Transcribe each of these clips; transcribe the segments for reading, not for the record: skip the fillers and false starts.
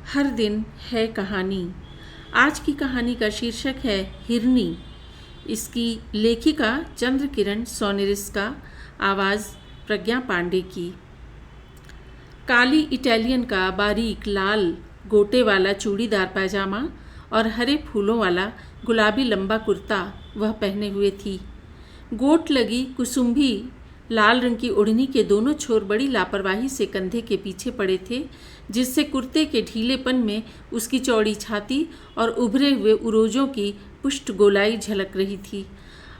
हर दिन है कहानी। आज की कहानी का शीर्षक है हिरनी। इसकी लेखिका चंद्र किरण सोनेरिस्का, आवाज़ प्रज्ञा पांडे की। काली इटालियन का बारीक लाल गोटे वाला चूड़ीदार पैजामा और हरे फूलों वाला गुलाबी लंबा कुर्ता वह पहने हुए थी। गोट लगी कुसुम्भी लाल रंग की ओढ़नी के दोनों छोर बड़ी लापरवाही से कंधे के पीछे पड़े थे, जिससे कुर्ते के ढीलेपन में उसकी चौड़ी छाती और उभरे हुए उरोजों की पुष्ट गोलाई झलक रही थी।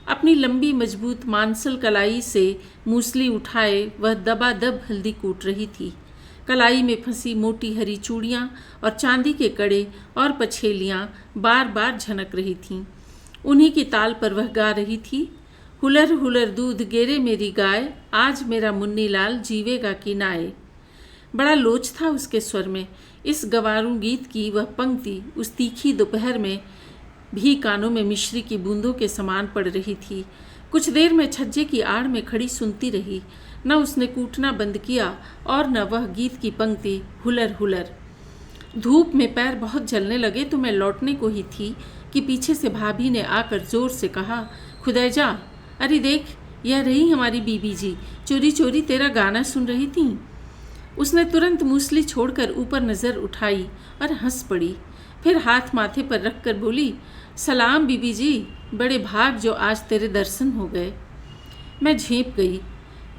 अपनी लंबी मजबूत मांसल कलाई से मूसली उठाए वह दबादब हल्दी कूट रही थी। कलाई में फंसी मोटी हरी चूड़ियाँ और चांदी के कड़े और पछेलियाँ बार बार झनक रही थीं। उन्हीं की ताल पर वह गा रही थी, हुलर हुलर दूध गेरे मेरी गाय, आज मेरा मुन्नी लाल जीवेगा कि नाए। बड़ा लोच था उसके स्वर में। इस गंवारू गीत की वह पंक्ति उस तीखी दोपहर में भी कानों में मिश्री की बूंदों के समान पड़ रही थी। कुछ देर में छज्जे की आड़ में खड़ी सुनती रही। न उसने कूटना बंद किया और न वह गीत की पंक्ति हुलर हुलर। धूप में पैर बहुत जलने लगे तो मैं लौटने को ही थी कि पीछे से भाभी ने आकर जोर से कहा, खुदैजा, अरे देख, यह रही हमारी बीबी जी, चोरी चोरी तेरा गाना सुन रही थी। उसने तुरंत मूसली छोड़कर ऊपर नज़र उठाई और हंस पड़ी। फिर हाथ माथे पर रखकर बोली, सलाम बीबी जी, बड़े भाग जो आज तेरे दर्शन हो गए। मैं झेंप गई।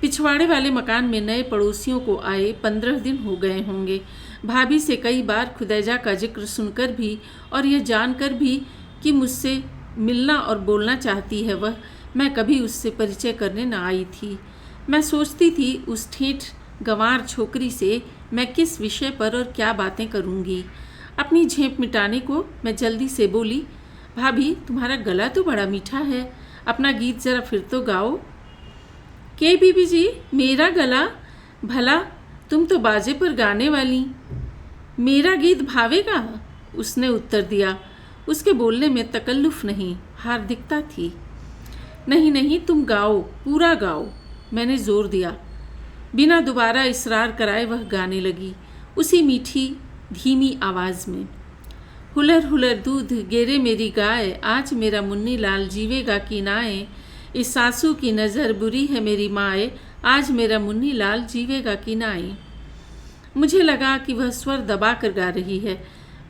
पिछवाड़े वाले मकान में नए पड़ोसियों को आए 15 दिन हो गए होंगे। भाभी से कई बार खुदैजा का जिक्र सुनकर भी और यह जानकर भी कि मुझसे मिलना और बोलना चाहती है वह, मैं कभी उससे परिचय करने न आई थी। मैं सोचती थी उस ठेठ गंवार छोकरी से मैं किस विषय पर और क्या बातें करूंगी। अपनी झेंप मिटाने को मैं जल्दी से बोली, भाभी, तुम्हारा गला तो बड़ा मीठा है, अपना गीत ज़रा फिर तो गाओ। के बीबी जी, मेरा गला? भला तुम तो बाजे पर गाने वाली, मेरा गीत भावेगा? उसने उत्तर दिया। उसके बोलने में तकल्लुफ़ नहीं, हार्दिकता थी। नहीं नहीं, तुम गाओ, पूरा गाओ, मैंने जोर दिया। बिना दोबारा इसरार कराए वह गाने लगी, उसी मीठी धीमी आवाज़ में। हुलर हुलर दूध गेरे मेरी गाय, आज मेरा मुन्नी लाल जीवेगा कि नाए। इस सासू की नज़र बुरी है मेरी माए, आज मेरा मुन्नी लाल जीवेगा कि नाए। मुझे लगा कि वह स्वर दबा कर गा रही है।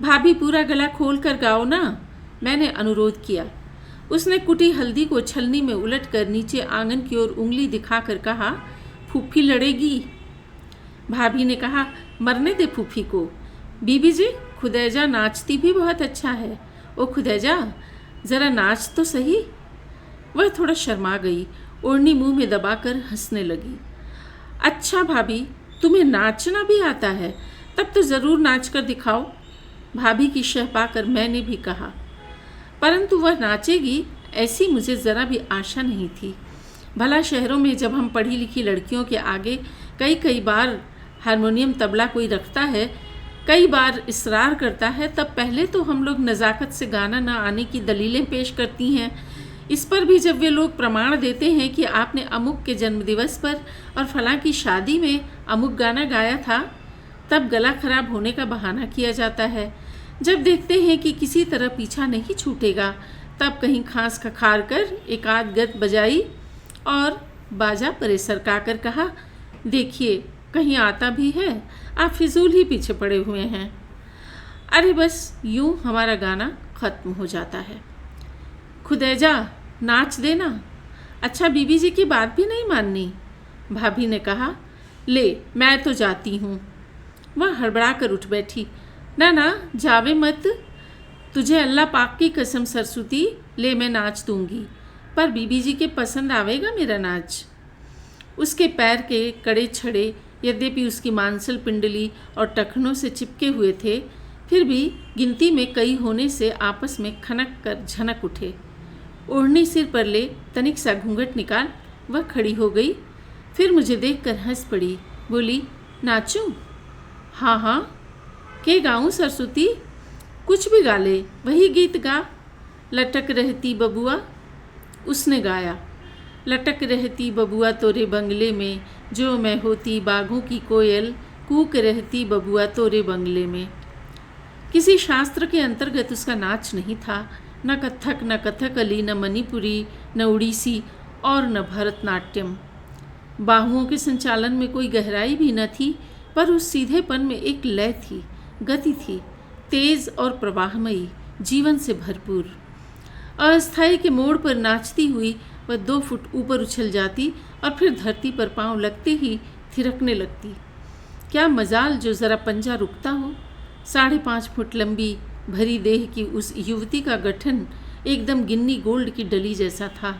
भाभी, पूरा गला खोल कर गाओ ना, मैंने अनुरोध किया। उसने कुटी हल्दी को छलनी में उलटकर नीचे आंगन की ओर उंगली दिखाकर कहा, फूफी लड़ेगी। भाभी ने कहा, मरने दे फूफी को। बीबी जी, खुदैजा नाचती भी बहुत अच्छा है। ओ खुदैजा, ज़रा नाच तो सही। वह थोड़ा शर्मा गई, ओढ़नी मुंह में दबाकर हंसने लगी। अच्छा भाभी, तुम्हें नाचना भी आता है? तब तो ज़रूर नाच कर दिखाओ, भाभी की शह पाकर मैंने भी कहा। परंतु वह नाचेगी ऐसी मुझे ज़रा भी आशा नहीं थी। भला शहरों में जब हम पढ़ी लिखी लड़कियों के आगे कई बार हारमोनियम तबला कोई रखता है, कई बार इसरार करता है, तब पहले तो हम लोग नज़ाकत से गाना न आने की दलीलें पेश करती हैं। इस पर भी जब वे लोग प्रमाण देते हैं कि आपने अमुक के जन्मदिवस पर और फलां की शादी में अमुक गाना गाया था, तब गला खराब होने का बहाना किया जाता है। जब देखते हैं कि किसी तरह पीछा नहीं छूटेगा, तब कहीं खांस खखार कर एक आध गत बजाई और बाजा परे सरका कर कहा, देखिए कहीं आता भी है, आप फिजूल ही पीछे पड़े हुए हैं। अरे बस यूं हमारा गाना ख़त्म हो जाता है। खुदैजा, नाच देना। अच्छा, बीबी जी की बात भी नहीं माननी, भाभी ने कहा। ले, मैं तो जाती हूँ। वह हड़बड़ा कर उठ बैठी। ना ना, जावे मत, तुझे अल्लाह पाक की कसम सरस्वती, ले मैं नाच दूंगी, पर बीबी जी के पसंद आवेगा मेरा नाच। उसके पैर के कड़े छड़े यद्यपि उसकी मांसल पिंडली और टखनों से चिपके हुए थे, फिर भी गिनती में कई होने से आपस में खनक कर झनक उठे। ओढ़नी सिर पर ले तनिक सा घूंघट निकाल वह खड़ी हो गई। फिर मुझे देखकर हंस पड़ी, बोली, नाचूं? हाँ हाँ, के गाऊं सरस्वती? कुछ भी गा ले, वही गीत गा। लटक रहती बबुआ, उसने गाया। लटक रहती बबुआ तोरे बंगले में, जो मैं होती बागों की कोयल, कूक रहती बबुआ तोरे बंगले में। किसी शास्त्र के अंतर्गत उसका नाच नहीं था, न कथक, न कथकली, न मणिपुरी, न उड़ीसी और न भरतनाट्यम। बाहुओं के संचालन में कोई गहराई भी न थी, पर उस सीधेपन में एक लय थी, गति थी, तेज और प्रवाहमयी, जीवन से भरपूर। अस्थाई के मोड़ पर नाचती हुई वह 2 फुट ऊपर उछल जाती और फिर धरती पर पांव लगते ही थिरकने लगती। क्या मजाल जो ज़रा पंजा रुकता हो। 5.5 फुट लंबी भरी देह की उस युवती का गठन एकदम गिन्नी गोल्ड की डली जैसा था,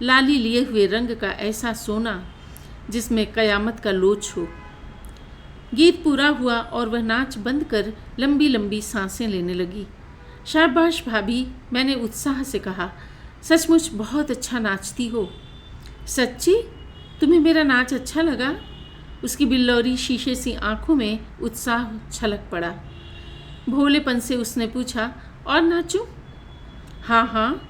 लाली लिए हुए रंग का ऐसा सोना जिसमें कयामत का लोच हो। गीत पूरा हुआ और वह नाच बंद कर लंबी लंबी सांसें लेने लगी। शाबाश भाभी, मैंने उत्साह से कहा, सचमुच बहुत अच्छा नाचती हो। सच्ची? तुम्हें मेरा नाच अच्छा लगा? उसकी बिल्लौरी शीशे सी आंखों में उत्साह छलक पड़ा। भोलेपन से उसने पूछा, और नाचूं? हाँ हाँ।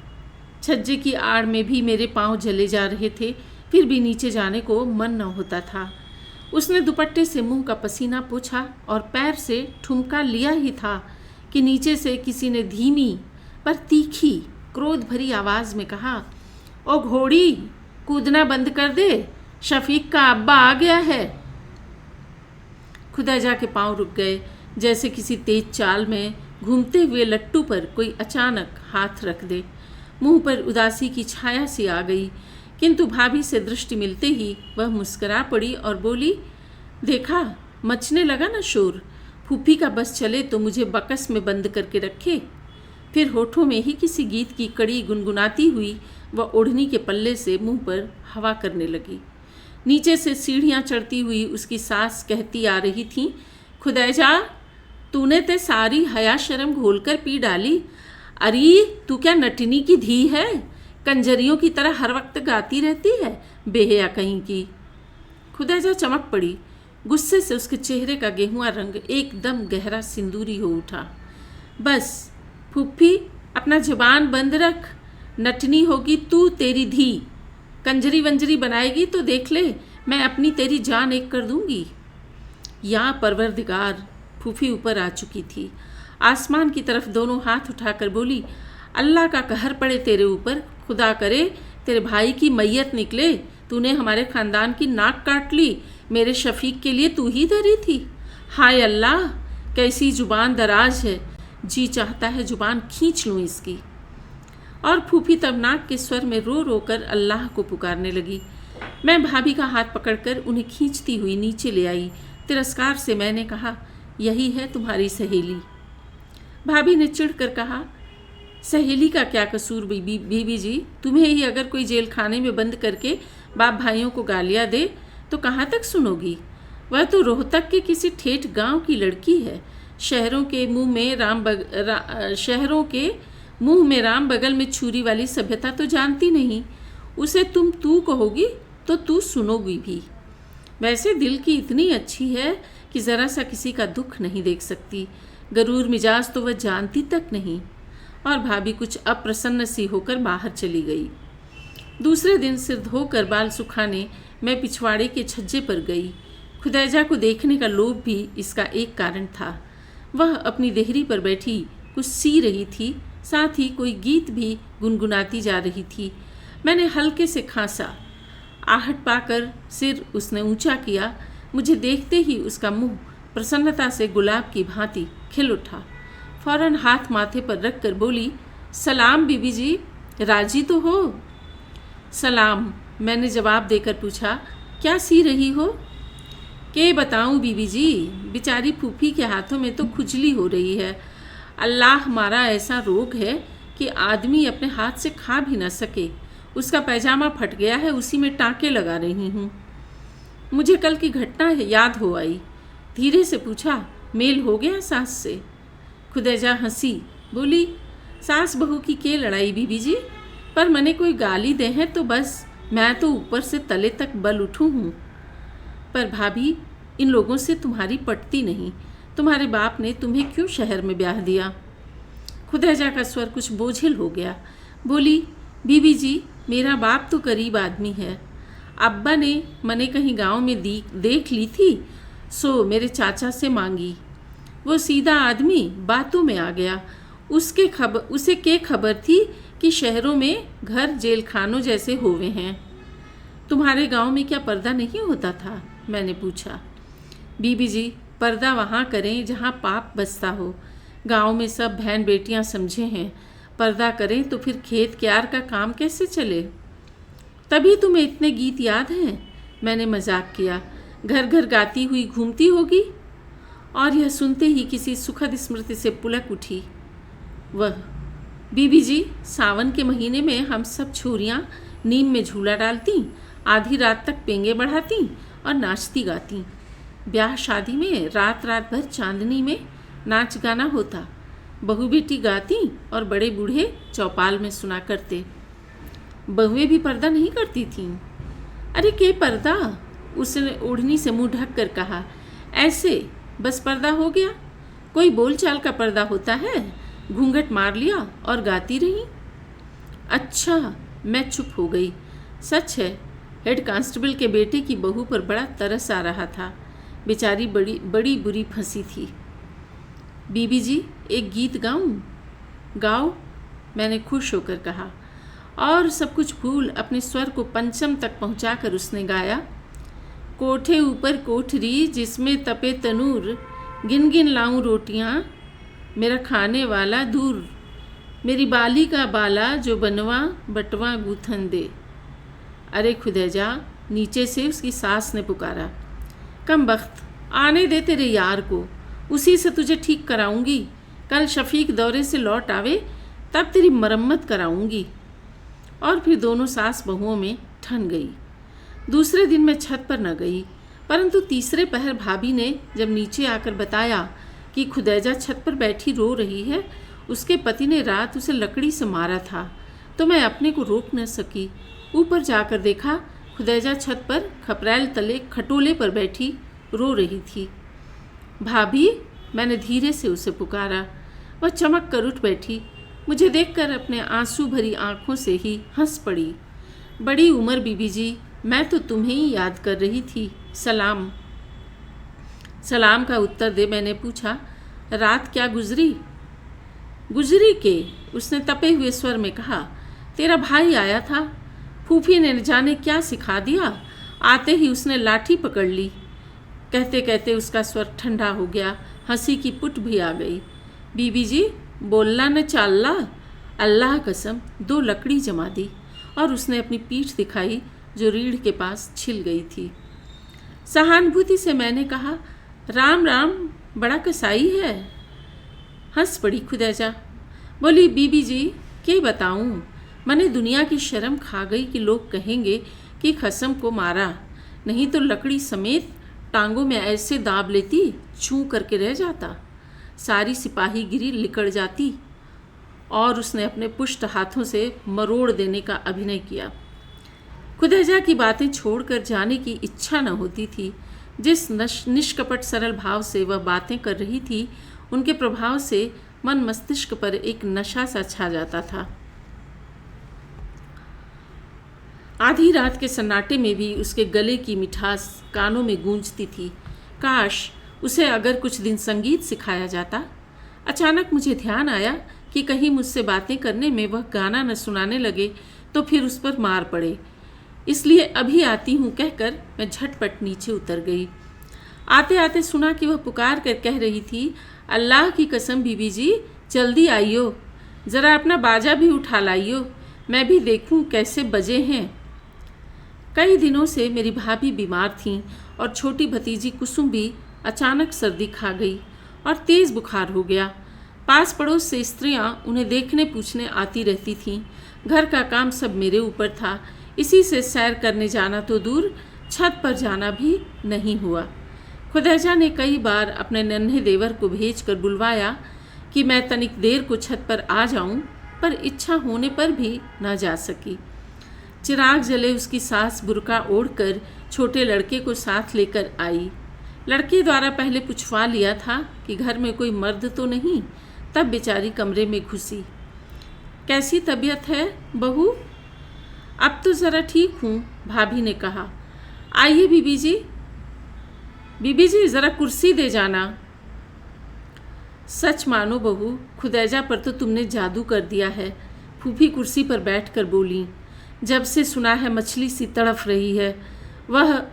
छज्जे की आड़ में भी मेरे पांव जले जा रहे थे, फिर भी नीचे जाने को मन न होता था। उसने दुपट्टे से मुंह का पसीना पोंछा और पैर से ठुमका लिया ही था कि नीचे से किसी ने धीमी पर तीखी क्रोध भरी आवाज़ में कहा, ओ घोड़ी, कूदना बंद कर दे, शफीक का अब्बा आ गया है। खुदाजा के पांव रुक गए, जैसे किसी तेज चाल में घूमते हुए लट्टू पर कोई अचानक हाथ रख दे। मुंह पर उदासी की छाया सी आ गई, किंतु भाभी से दृष्टि मिलते ही वह मुस्कुरा पड़ी और बोली, देखा, मचने लगा ना शोर। फूफी का बस चले तो मुझे बकस में बंद करके रखे। फिर होठों में ही किसी गीत की कड़ी गुनगुनाती हुई वह ओढ़नी के पल्ले से मुंह पर हवा करने लगी। नीचे से सीढ़ियाँ चढ़ती हुई उसकी सास कहती आ रही थी, खुदैजा, तूने ते सारी हया शर्म घोल कर पी डाली। अरे तू क्या नटनी की धी है? कंजरियों की तरह हर वक्त गाती रहती है, बेहया कहीं की। खुदैजा चमक पड़ी। गुस्से से उसके चेहरे का गेहुआ रंग एकदम गहरा सिंदूरी हो उठा। बस फूफी, अपना जुबान बंद रख। नटनी होगी तू, तेरी धी। कंजरी वंजरी बनाएगी तो देख ले, मैं अपनी तेरी जान एक कर दूंगी। या परवरदिगार, फूफी ऊपर आ चुकी थी। आसमान की तरफ दोनों हाथ उठाकर बोली, अल्लाह का कहर पड़े तेरे ऊपर। खुदा करे तेरे भाई की मैयत निकले। तूने हमारे ख़ानदान की नाक काट ली। मेरे शफीक के लिए तू ही धरी थी। हाय अल्लाह, कैसी जुबान दराज है। जी चाहता है जुबान खींच लूँ इसकी। और फूफी तब नाक के स्वर में रो रो कर अल्लाह को पुकारने लगी। मैं भाभी का हाथ पकड़कर उन्हें खींचती हुई नीचे ले आई। तिरस्कार से मैंने कहा, यही है तुम्हारी सहेली। भाभी ने चिढ़ कर कहा, सहेली का क्या कसूर बीबी जी? तुम्हें ही अगर कोई जेल खाने में बंद करके बाप भाइयों को गालियाँ दे तो कहाँ तक सुनोगी? वह तो रोहतक के किसी ठेठ गांव की लड़की है। शहरों के मुंह में राम बगल में छुरी वाली सभ्यता तो जानती नहीं। उसे तुम तू कहोगी तो तू सुनोगी भी। वैसे दिल की इतनी अच्छी है कि ज़रा सा किसी का दुख नहीं देख सकती। गरूर मिजाज तो वह जानती तक नहीं। और भाभी कुछ अप्रसन्न सी होकर बाहर चली गई। दूसरे दिन सिर धोकर बाल सुखाने मैं पिछवाड़े के छज्जे पर गई। खुदैजा को देखने का लोभ भी इसका एक कारण था। वह अपनी देहरी पर बैठी कुछ सी रही थी, साथ ही कोई गीत भी गुनगुनाती जा रही थी। मैंने हल्के से खांसा। आहट पाकर सिर उसने ऊंचा किया। मुझे देखते ही उसका मुंह प्रसन्नता से गुलाब की भांति खिल उठा। फौरन हाथ माथे पर रख कर बोली, सलाम बीबी जी, राजी तो हो? सलाम, मैंने जवाब देकर पूछा, क्या सी रही हो? के बताऊं बीबी जी, बेचारी फूफी के हाथों में तो खुजली हो रही है। अल्लाह हमारा ऐसा रोग है कि आदमी अपने हाथ से खा भी न सके। उसका पैजामा फट गया है, उसी में टाँके लगा रही हूँ। मुझे कल की घटना याद हो आई। धीरे से पूछा, मेल हो गया सास से? खुदैजा हंसी, बोली, सास बहू की के लड़ाई बीबी जी, पर मने कोई गाली दे हैं तो बस मैं तो ऊपर से तले तक बल उठूँ हूँ। पर भाभी, इन लोगों से तुम्हारी पटती नहीं। तुम्हारे बाप ने तुम्हें क्यों शहर में ब्याह दिया? खुदैजा का स्वर कुछ बोझिल हो गया। बोली, बीबी जी, मेरा बाप तो गरीब आदमी है। अब्बा ने मने कहीं गांव में देख ली थी, सो मेरे चाचा से मांगी। वो सीधा आदमी बातों में आ गया। उसे के खबर थी कि शहरों में घर जेल खानों जैसे होवे हैं। तुम्हारे गांव में क्या पर्दा नहीं होता था? मैंने पूछा। बीबी जी, पर्दा वहाँ करें जहाँ पाप बसता हो। गांव में सब बहन बेटियाँ समझे हैं, पर्दा करें तो फिर खेत क्यार का काम कैसे चले? तभी तुम्हें इतने गीत याद हैं? मैंने मजाक किया। घर घर गाती हुई घूमती होगी। और यह सुनते ही किसी सुखद स्मृति से पुलक उठी। वह बीबी जी, सावन के महीने में हम सब छोरियाँ नीम में झूला डालती, आधी रात तक पेंगे बढ़ाती और नाचती गाती। ब्याह शादी में रात रात भर चांदनी में नाच गाना होता। बहू बेटी गाती और बड़े बूढ़े चौपाल में सुना करते। बहुएं भी पर्दा नहीं करती थीं। अरे के पर्दा, उसने ओढ़नी से मुंह ढक कर कहा। ऐसे बस पर्दा हो गया? कोई बोलचाल का पर्दा होता है? घूंघट मार लिया और गाती रही। अच्छा, मैं चुप हो गई। सच है, हेड कांस्टेबल के बेटे की बहू पर बड़ा तरस आ रहा था। बेचारी बड़ी बुरी फंसी थी। बीबी जी, एक गीत गाऊं? गाओ, मैंने खुश होकर कहा। और सब कुछ भूल अपने स्वर को पंचम तक पहुंचाकर उसने गाया। कोठे ऊपर कोठरी जिसमें तपे तनूर, गिन गिन लाऊं रोटियां, मेरा खाने वाला दूर, मेरी बाली का बाला जो बनवा बटवा गूथन दे। अरे खुदैजा, नीचे से उसकी सास ने पुकारा। कम बख्त, आने दे तेरे यार को, उसी से तुझे ठीक कराऊंगी। कल शफीक दौरे से लौट आवे तब तेरी मरम्मत कराऊंगी। और फिर दोनों सास बहुओं में ठन गई। दूसरे दिन मैं छत पर न गई, परंतु तीसरे पहर भाभी ने जब नीचे आकर बताया कि खुदैजा छत पर बैठी रो रही है, उसके पति ने रात उसे लकड़ी से मारा था, तो मैं अपने को रोक न सकी। ऊपर जाकर देखा, खुदैजा छत पर खपरैल तले खटोले पर बैठी रो रही थी। भाभी, मैंने धीरे से उसे पुकारा। वह चमक कर उठ बैठी। मुझे देखकर अपने आंसू भरी आंखों से ही हंस पड़ी। बड़ी उम्र बीबी जी, मैं तो तुम्हें ही याद कर रही थी। सलाम। सलाम का उत्तर दे मैंने पूछा, रात क्या गुजरी? गुजरी के, उसने तपे हुए स्वर में कहा। तेरा भाई आया था, फूफी ने जाने क्या सिखा दिया। आते ही उसने लाठी पकड़ ली। कहते कहते उसका स्वर ठंडा हो गया, हंसी की पुट भी आ गई। बीबी जी, बोलना न चालला। अल्लाह कसम, 2 लकड़ी जमा दी और उसने अपनी पीठ दिखाई जो रीढ़ के पास छिल गई थी। सहानुभूति से मैंने कहा, राम राम, बड़ा कसाई है। हंस पड़ी खुदैजा। बोली, बीबी जी, क्या बताऊं, मैंने दुनिया की शर्म खा गई कि लोग कहेंगे कि खसम को मारा, नहीं तो लकड़ी समेत टांगों में ऐसे दाब लेती छू करके रह जाता। सारी सिपाहीगिरी लिकड़ जाती। और उसने अपने पुष्ट हाथों से मरोड़ देने का अभिनय किया। खुदैजा की बातें छोड़कर जाने की इच्छा न होती थी। जिस निष्कपट सरल भाव से वह बातें कर रही थी, उनके प्रभाव से मन मस्तिष्क पर एक नशा सा छा जाता था। आधी रात के सन्नाटे में भी उसके गले की मिठास कानों में गूंजती थी। काश उसे अगर कुछ दिन संगीत सिखाया जाता। अचानक मुझे ध्यान आया कि कहीं मुझसे बातें करने में वह गाना न सुनाने लगे तो फिर उस पर मार पड़े। इसलिए अभी आती हूँ कहकर मैं झटपट नीचे उतर गई। आते आते सुना कि वह पुकार कर कह रही थी, अल्लाह की कसम बीबी जी, जल्दी आइयो, ज़रा अपना बाजा भी उठा लाइयो, मैं भी देखूं कैसे बजे हैं। कई दिनों से मेरी भाभी बीमार थीं और छोटी भतीजी कुसुम भी अचानक सर्दी खा गई और तेज़ बुखार हो गया। पास पड़ोस से स्त्रियां उन्हें देखने पूछने आती रहती थीं। घर का काम सब मेरे ऊपर था। इसी से सैर करने जाना तो दूर, छत पर जाना भी नहीं हुआ। खुदैजा ने कई बार अपने नन्हे देवर को भेजकर बुलवाया कि मैं तनिक देर को छत पर आ जाऊं, पर इच्छा होने पर भी न जा सकी। चिराग जले उसकी सास बुर्का ओढ़कर छोटे लड़के को साथ लेकर आई। लड़के द्वारा पहले पूछवा लिया था कि घर में कोई मर्द तो नहीं, तब बेचारी कमरे में घुसी। कैसी तबीयत है बहू? अब तो ज़रा ठीक हूँ, भाभी ने कहा। आइए बीबी जी, ज़रा कुर्सी दे जाना। सच मानो बहू, खुदैजा पर तो तुमने जादू कर दिया है। फूफी कुर्सी पर बैठकर बोली। जब से सुना है मछली सी तड़फ रही है। वह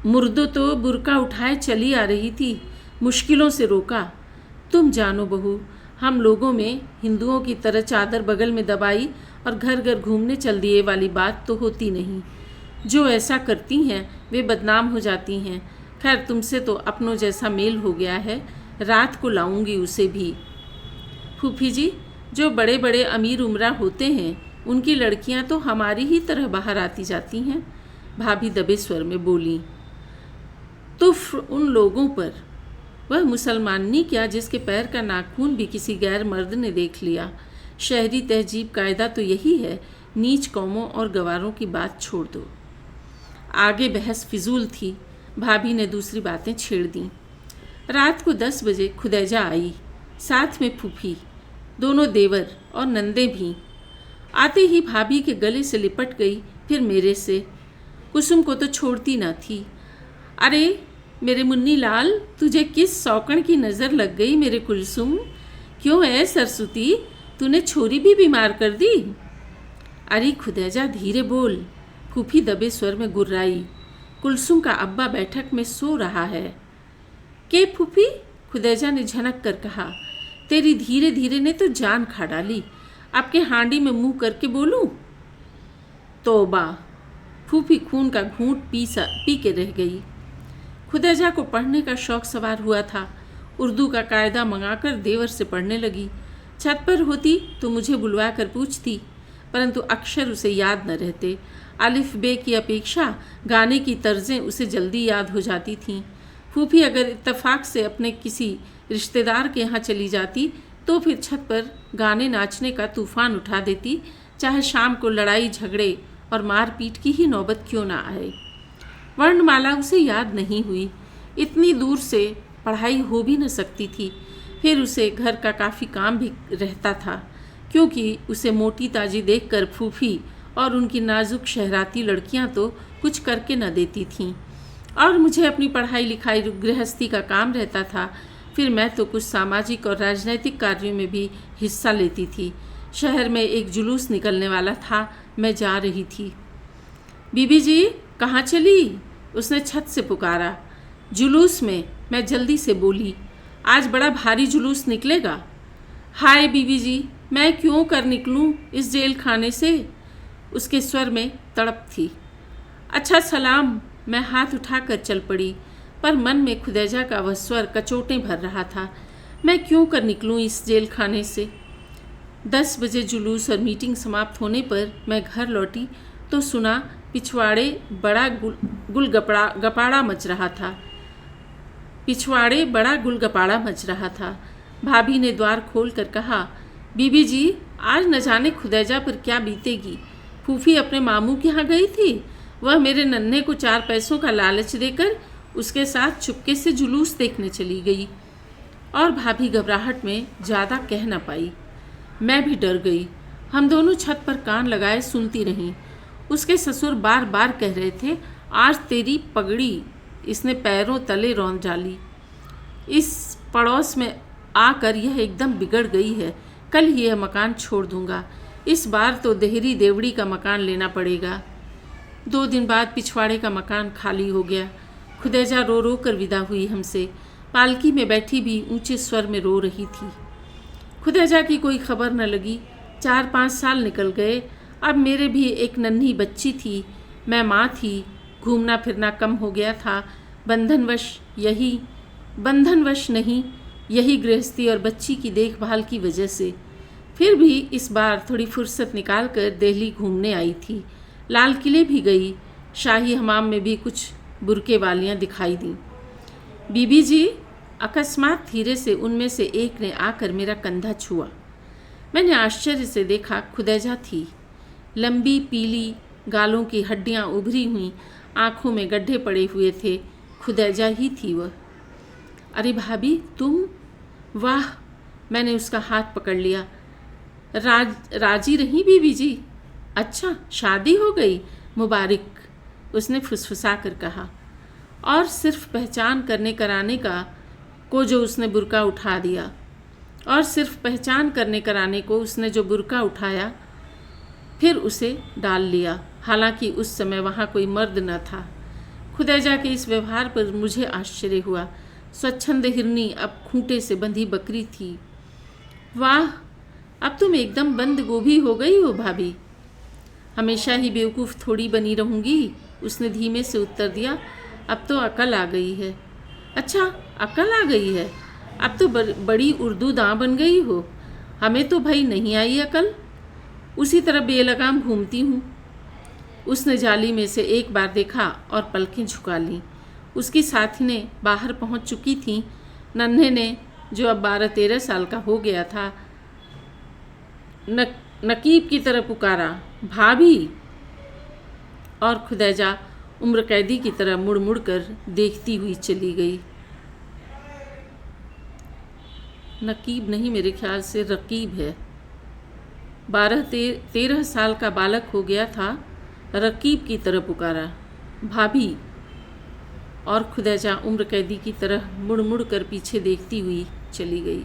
मुर्दो तो बुर्का उठाए चली आ रही थी, मुश्किलों से रोका। तुम जानो बहू, हम लोगों में हिंदुओं की तरह चादर बगल में दबाई और घर घर घूमने चल दिए वाली बात तो होती नहीं। जो ऐसा करती हैं वे बदनाम हो जाती हैं। खैर, तुमसे तो अपनों जैसा मेल हो गया है, रात को लाऊंगी उसे भी। फूफी जी, जो बड़े बड़े अमीर उमरा होते हैं उनकी लड़कियां तो हमारी ही तरह बाहर आती जाती हैं, भाभी दबे स्वर में बोली। तुफ उन लोगों पर। वह मुसलमानी क्या जिसके पैर का नाखून भी किसी गैर मर्द ने देख लिया। शहरी तहजीब कायदा तो यही है, नीच कौमों और गवारों की बात छोड़ दो। आगे बहस फिजूल थी। भाभी ने दूसरी बातें छेड़ दी। रात को 10 बजे खुदैजा आई, साथ में फूफी, दोनों देवर और नंदे भी। आते ही भाभी के गले से लिपट गई, फिर मेरे से। कुसुम को तो छोड़ती ना थी। अरे मेरे मुन्नी लाल, तुझे किस सौकण की नज़र लग गई मेरे कुलसुम? क्यों है सरस्वती, तूने छोरी भी बीमार कर दी? अरे खुदैजा धीरे बोल, फूफी दबे स्वर में गुर्राई। कुलसुम का अब्बा बैठक में सो रहा है। के फूफी? खुदैजा ने झनक कर कहा। तेरी धीरे धीरे ने तो जान खा डाली। आपके हांडी में मुंह करके बोलूं? तौबा। फूफी खून का घूंट पी के रह गई। खुदैजा को पढ़ने का शौक सवार हुआ था। उर्दू का कायदा मंगाकर देवर से पढ़ने लगी। छत पर होती तो मुझे बुलवा कर पूछती, परंतु अक्षर उसे याद न रहते। अलिफ बे की अपेक्षा गाने की तर्जें उसे जल्दी याद हो जाती थीं। फूफी अगर इत्तेफाक से अपने किसी रिश्तेदार के यहाँ चली जाती तो फिर छत पर गाने नाचने का तूफान उठा देती, चाहे शाम को लड़ाई झगड़े और मारपीट की ही नौबत क्यों ना आए। वर्णमाला उसे याद नहीं हुई। इतनी दूर से पढ़ाई हो भी न सकती थी। फिर उसे घर का काफ़ी काम भी रहता था, क्योंकि उसे मोटी ताजी देखकर फूफी और उनकी नाजुक शहराती लड़कियां तो कुछ करके न देती थीं, और मुझे अपनी पढ़ाई लिखाई गृहस्थी का काम रहता था। फिर मैं तो कुछ सामाजिक और राजनैतिक कार्यों में भी हिस्सा लेती थी। शहर में एक जुलूस निकलने वाला था, मैं जा रही थी। बीबी जी कहाँ चली? उसने छत से पुकारा। जुलूस में, मैं जल्दी से बोली। आज बड़ा भारी जुलूस निकलेगा। हाय बीबी जी, मैं क्यों कर निकलूं इस जेल खाने से? उसके स्वर में तड़प थी। अच्छा सलाम। मैं हाथ उठाकर चल पड़ी, पर मन में खुदैजा का वह स्वर कचोटें भर रहा था। मैं क्यों कर निकलूं इस जेल खाने से? 10 बजे जुलूस और मीटिंग समाप्त होने पर मैं घर लौटी तो सुना पिछवाड़े बड़ा गपाड़ा मच रहा था। पिछवाड़े बड़ा गुलगपाड़ा मच रहा था। भाभी ने द्वार खोल कर कहा, बीबी जी आज न जाने खुदैजा पर क्या बीतेगी। फूफी अपने मामू के यहाँ गई थी। वह मेरे नन्हे को 4 पैसों का लालच देकर उसके साथ चुपके से जुलूस देखने चली गई। और भाभी घबराहट में ज़्यादा कह न पाई। मैं भी डर गई। हम दोनों छत पर कान लगाए सुनती रहीं। उसके ससुर बार बार कह रहे थे, आज तेरी पगड़ी इसने पैरों तले रौंद डाली। इस पड़ोस में आकर यह एकदम बिगड़ गई है। कल ही यह मकान छोड़ दूंगा। इस बार तो देहरी देवड़ी का मकान लेना पड़ेगा। 2 दिन बाद पिछवाड़े का मकान खाली हो गया। खुदैजा रो रो कर विदा हुई हमसे। पालकी में बैठी भी ऊंचे स्वर में रो रही थी। खुदैजा की कोई खबर न लगी। 4-5 साल निकल गए। अब मेरे भी एक नन्ही बच्ची थी। मैं माँ थी। घूमना फिरना कम हो गया था। बंधनवश नहीं, यही गृहस्थी और बच्ची की देखभाल की वजह से। फिर भी इस बार थोड़ी फुर्सत निकाल कर दिल्ली घूमने आई थी। लाल किले भी गई। शाही हमाम में भी कुछ बुरके वालियाँ दिखाई दी। बीबी जी, अकस्मात धीरे से उनमें से एक ने आकर मेरा कंधा छुआ। मैंने आश्चर्य से देखा, खुदैजा थी। लंबी पीली गालों की हड्डियाँ उभरी हुई, आँखों में गड्ढे पड़े हुए थे। खुदैजा ही थी वह। अरे भाभी तुम? वाह! मैंने उसका हाथ पकड़ लिया। राजी रही बीबी जी? अच्छा, शादी हो गई? मुबारक, उसने फुसफुसा कर कहा। और सिर्फ पहचान करने कराने का को जो उसने बुर्का उठा दिया, और सिर्फ पहचान करने कराने को उसने जो बुर्का उठाया फिर उसे डाल लिया। हालांकि उस समय वहाँ कोई मर्द न था। खुदैजा के इस व्यवहार पर मुझे आश्चर्य हुआ। स्वच्छंद हिरनी अब खूंटे से बंधी बकरी थी। वाह, अब तुम एकदम बंद गोभी हो गई हो भाभी। हमेशा ही बेवकूफ़ थोड़ी बनी रहूँगी, उसने धीमे से उत्तर दिया। अब तो अकल आ गई है। अच्छा, अकल आ गई है? अब तो बड़ी उर्दू दाँ बन गई हो। हमें तो भाई नहीं आई अकल, उसी तरह बेलगाम घूमती हूँ। उसने जाली में से एक बार देखा और पलकें झुका लीं। उसकी साथिनें बाहर पहुँच चुकी थीं। नन्हे ने, जो अब 12-13 साल का हो गया था, नकीब की तरह पुकारा, भाभी। और खुदैजा उम्र कैदी की तरह मुड़ मुड़ कर देखती हुई चली गई। नकीब नहीं, मेरे ख्याल से रकीब है। 12-13 साल का बालक हो गया था। रकीब की तरह पुकारा, भाभी। और खुदैजा उम्र कैदी की तरह मुड़ मुड़ कर पीछे देखती हुई चली गई।